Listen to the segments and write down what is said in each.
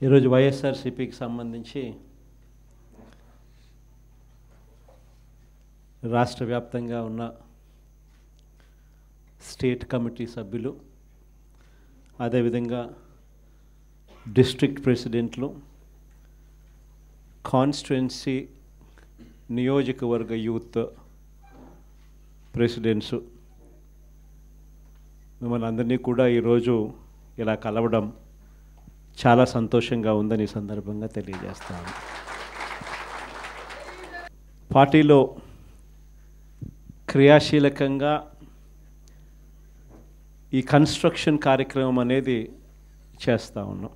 ఈరోజు వైఎస్ఆర్సీపీకి సంబంధించి రాష్ట్ర వ్యాప్తంగా ఉన్న స్టేట్ కమిటీ సభ్యులు, అదేవిధంగా డిస్ట్రిక్ట్ ప్రెసిడెంట్లు, కాన్స్టిట్యుయెన్సీ నియోజకవర్గ యూత్ ప్రెసిడెంట్స్ మిమ్మల్ని అందరినీ కూడా ఈరోజు ఇలా కలవడం చాలా సంతోషంగా ఉందని ఈ సందర్భంగా తెలియజేస్తాను. పార్టీలో క్రియాశీలకంగా ఈ కన్స్ట్రక్షన్ కార్యక్రమం అనేది చేస్తూ ఉన్నాం.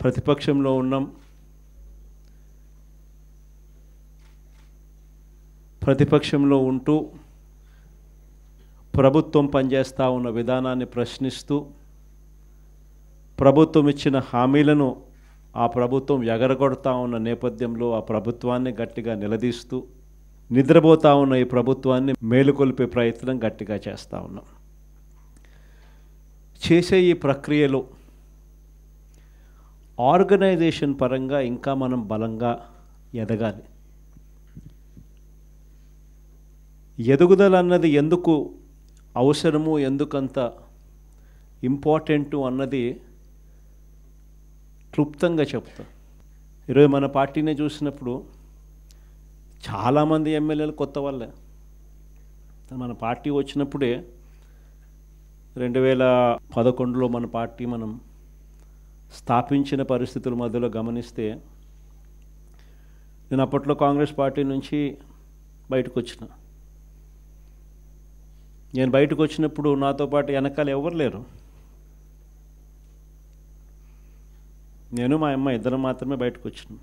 ప్రతిపక్షంలో ఉన్నాం. ప్రతిపక్షంలో ఉంటూ ప్రభుత్వం పనిచేస్తూ ఉన్న విధానాన్ని ప్రశ్నిస్తూ, ప్రభుత్వం ఇచ్చిన హామీలను ఆ ప్రభుత్వం ఎగరగొడతా ఉన్న నేపథ్యంలో ఆ ప్రభుత్వాన్ని గట్టిగా నిలదీస్తూ, నిద్రపోతూ ఉన్న ఈ ప్రభుత్వాన్ని మేలుకొల్పే ప్రయత్నం గట్టిగా చేస్తూ ఉన్నాం. చేసే ఈ ప్రక్రియలో ఆర్గనైజేషన్ పరంగా ఇంకా మనం బలంగా ఎదగాలి. ఎదుగుదల అన్నది ఎందుకు అవసరము, ఎందుకంత ఇంపార్టెంటు అన్నది క్లుప్తంగా చెప్తాం. ఈరోజు మన పార్టీని చూసినప్పుడు చాలామంది ఎమ్మెల్యేలు కొత్త వాళ్ళే. మన పార్టీ వచ్చినప్పుడే 2011లో మన పార్టీ మనం స్థాపించిన పరిస్థితుల మధ్యలో గమనిస్తే, నేను అప్పట్లో కాంగ్రెస్ పార్టీ నుంచి బయటకు వచ్చిన. నేను బయటకు వచ్చినప్పుడు నాతో పాటు వెనకాల ఎవరు లేరు. నేను మా అమ్మ ఇద్దరం మాత్రమే బయటకు వచ్చినాం.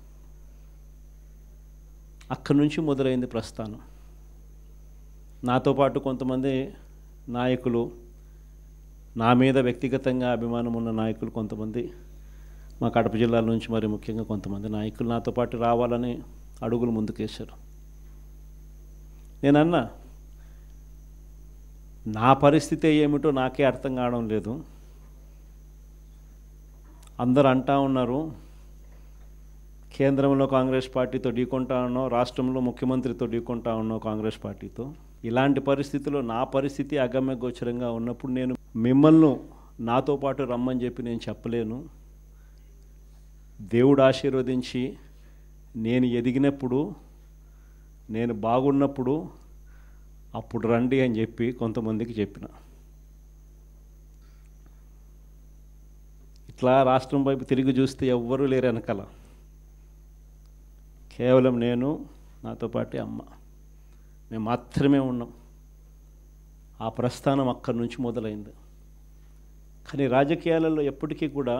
అక్కడి నుంచి మొదలైంది ప్రస్థానం. నాతో పాటు కొంతమంది నాయకులు, నా మీద వ్యక్తిగతంగా అభిమానం ఉన్న నాయకులు కొంతమంది, మా కడప జిల్లాల నుంచి మరి ముఖ్యంగా కొంతమంది నాయకులు నాతో పాటు రావాలని అడుగులు ముందుకేశారు. నేనన్నా, నా పరిస్థితి ఏమిటో నాకే అర్థం కావడం లేదు. అందరూ అంటా ఉన్నారు, కేంద్రంలో కాంగ్రెస్ పార్టీతో ఢీకొంటా ఉన్నావు, రాష్ట్రంలో ముఖ్యమంత్రితో ఢీకొంటా ఉన్నావు కాంగ్రెస్ పార్టీతో. ఇలాంటి పరిస్థితుల్లో నా పరిస్థితి అగమ్య గోచరంగా ఉన్నప్పుడు నేను మిమ్మల్ని నాతో పాటు రమ్మని చెప్పి నేను చెప్పలేను. దేవుడు ఆశీర్వదించి నేను ఎదిగినప్పుడు, నేను బాగున్నప్పుడు అప్పుడు రండి అని చెప్పి కొంతమందికి చెప్పిన. ఇట్లా రాష్ట్రం వైపు తిరిగి చూస్తే ఎవ్వరూ లేరు వెనకాల. కేవలం నేను, నాతో పాటు అమ్మ, మేము మాత్రమే ఉన్నాం. ఆ ప్రస్థానం అక్కడి నుంచి మొదలైంది. కానీ రాజకీయాలలో ఎప్పటికీ కూడా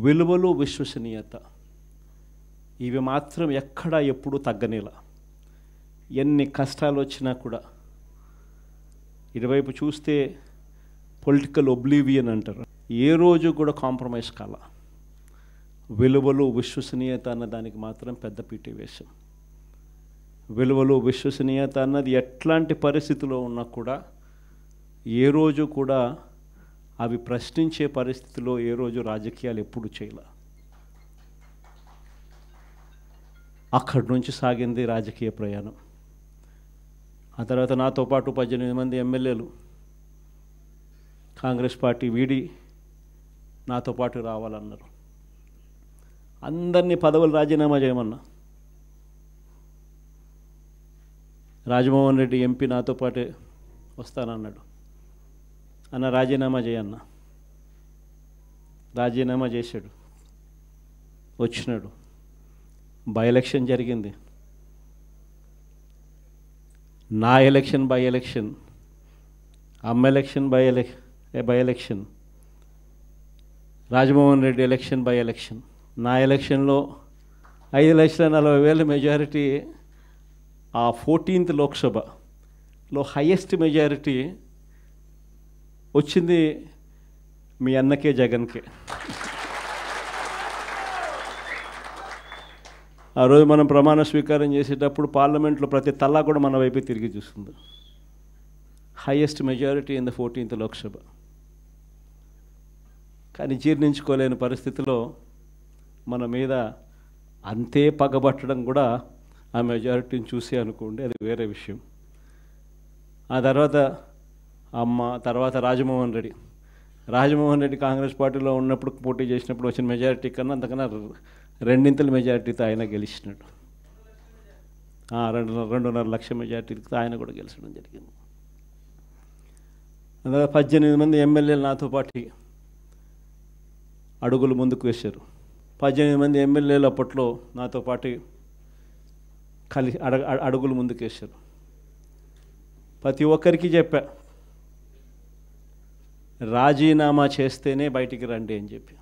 విలువలు, విశ్వసనీయత ఇవి మాత్రం ఎక్కడా ఎప్పుడూ తగ్గనేలా. ఎన్ని కష్టాలు వచ్చినా కూడా ఇటువైపు చూస్తే పొలిటికల్ ఒబ్లివియన్ అంటారు, ఏ రోజు కూడా కాంప్రమైజ్ కాల. విలువలు, విశ్వసనీయత అన్న దానికి మాత్రం పెద్ద పీట వేశాం. విలువలు, విశ్వసనీయత అన్నది ఎట్లాంటి పరిస్థితిలో ఉన్నా కూడా ఏ రోజు కూడా అవి ప్రశ్నించే పరిస్థితిలో ఏ రోజు రాజకీయాలు ఎప్పుడు చేయాల. అక్కడి నుంచి సాగింది రాజకీయ ప్రయాణం. ఆ తర్వాత నాతో పాటు 18 మంది ఎమ్మెల్యేలు కాంగ్రెస్ పార్టీ వీడి నాతో పాటు రావాలన్నారు. అందరినీ పదవులు రాజీనామా చేయమన్నా. రాజమోహన్ రెడ్డి ఎంపీ నాతో పాటే వస్తానన్నాడు. అన్న రాజీనామా చేయన్నా. రాజీనామా చేశాడు, వచ్చినాడు. బై ఎలక్షన్ జరిగింది. నా ఎలక్షన్ బై ఎలక్షన్, అమ్మ election by election, Rajamohan Reddy election by election. నా ఎలక్షన్లో 5,40,000 మెజారిటీ. ఆ 14th లోక్సభలో హయ్యెస్ట్ మెజారిటీ వచ్చింది మీ అన్నకే, జగన్కే. ఆ రోజు మనం ప్రమాణ స్వీకారం చేసేటప్పుడు పార్లమెంట్లో ప్రతి తల్లా కూడా మన వైపే తిరిగి చూస్తుంది. Highest majority in the 14th Lok Sabha. కానీ జీర్ణించుకోలేని పరిస్థితిలో మన మీద అంతే పగబట్టడం కూడా ఆ మెజారిటీని చూసి అనుకోండి, అది వేరే విషయం. ఆ తర్వాత తర్వాత రాజమోహన్ రెడ్డి కాంగ్రెస్ పార్టీలో ఉన్నప్పుడు పోటీ చేసినప్పుడు వచ్చిన మెజారిటీ కన్నా అంతకన్నా 2 మెజారిటీతో ఆయన గెలిచినాడు. 2.5 లక్షల మెజారిటీతో ఆయన కూడా గెలిచడం జరిగింది. అందువల్ల 18 మంది ఎమ్మెల్యేలు నాతో పాటు అడుగులు ముందుకు వేశారు. 18 మంది ఎమ్మెల్యేలు అప్పట్లో నాతో పాటు అడుగులు ముందుకు వేశారు. ప్రతి ఒక్కరికి చెప్పా, రాజీనామా చేస్తేనే బయటికి రండి అని చెప్పి.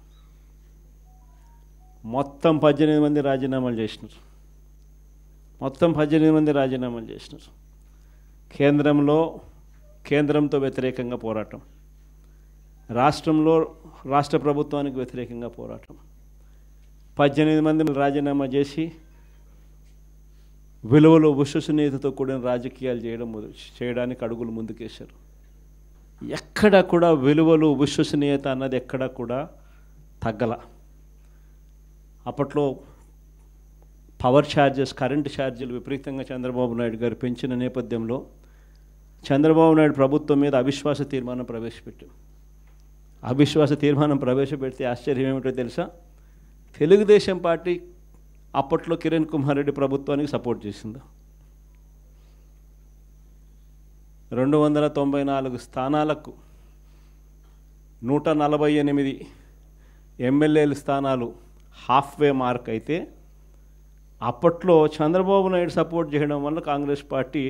మొత్తం 18 మంది రాజీనామాలు చేసినారు. కేంద్రంతో వ్యతిరేకంగా పోరాటం, రాష్ట్ర ప్రభుత్వానికి వ్యతిరేకంగా పోరాటం. 18 మంది రాజీనామా చేసి విలువలు విశ్వసనీయతతో కూడిన రాజకీయాలు చేయడానికి అడుగులు ముందుకేశారు. ఎక్కడ కూడా విలువలు విశ్వసనీయత అన్నది ఎక్కడ కూడా తగ్గల. అప్పట్లో పవర్ ఛార్జెస్, కరెంటు ఛార్జీలు విపరీతంగా చంద్రబాబు నాయుడు గారు పెంచిన నేపథ్యంలో చంద్రబాబు నాయుడు ప్రభుత్వం మీద అవిశ్వాస తీర్మానం ప్రవేశపెట్టాం. అవిశ్వాస తీర్మానం ప్రవేశపెడితే ఆశ్చర్యం ఏమిటో తెలుసా? తెలుగుదేశం పార్టీ అప్పట్లో కిరణ్ కుమార్ రెడ్డి ప్రభుత్వానికి సపోర్ట్ చేసింది. 294 స్థానాలకు 148 ఎమ్మెల్యేల స్థానాలు హాఫ్వే మార్క్ అయితే, అప్పట్లో చంద్రబాబు నాయుడు సపోర్ట్ చేయడం వల్ల కాంగ్రెస్ పార్టీ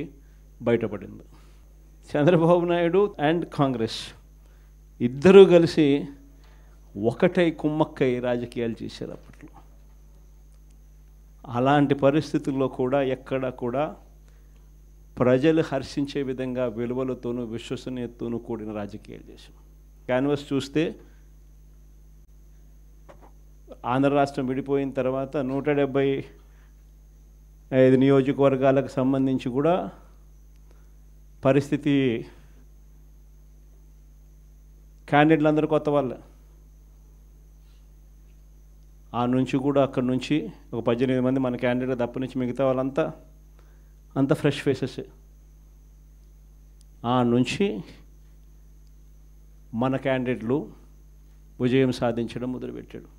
బయటపడింది. చంద్రబాబు నాయుడు అండ్ కాంగ్రెస్ ఇద్దరూ కలిసి ఒకటై కుమ్మక్కై రాజకీయాలు చేశారు అప్పట్లో. అలాంటి పరిస్థితుల్లో కూడా ఎక్కడ కూడా ప్రజలు హర్షించే విధంగా విలువలతోనూ విశ్వసనీయతతోనూ కూడిన రాజకీయాలు చేశాం. క్యాన్వస్ చూస్తే ఆంధ్ర రాష్ట్రం విడిపోయిన తర్వాత 175 నియోజకవర్గాలకు సంబంధించి కూడా పరిస్థితి, క్యాండిడేట్లు అందరూ కొత్త వాళ్ళే. అక్కడి నుంచి ఒక 18 మంది మన క్యాండిడేట్ తప్ప నుంచి మిగతా వాళ్ళంతా ఫ్రెష్ ఫేసెస్. నుంచి మన క్యాండిడేట్లు విజయం సాధించడం మొదలుపెట్టాడు.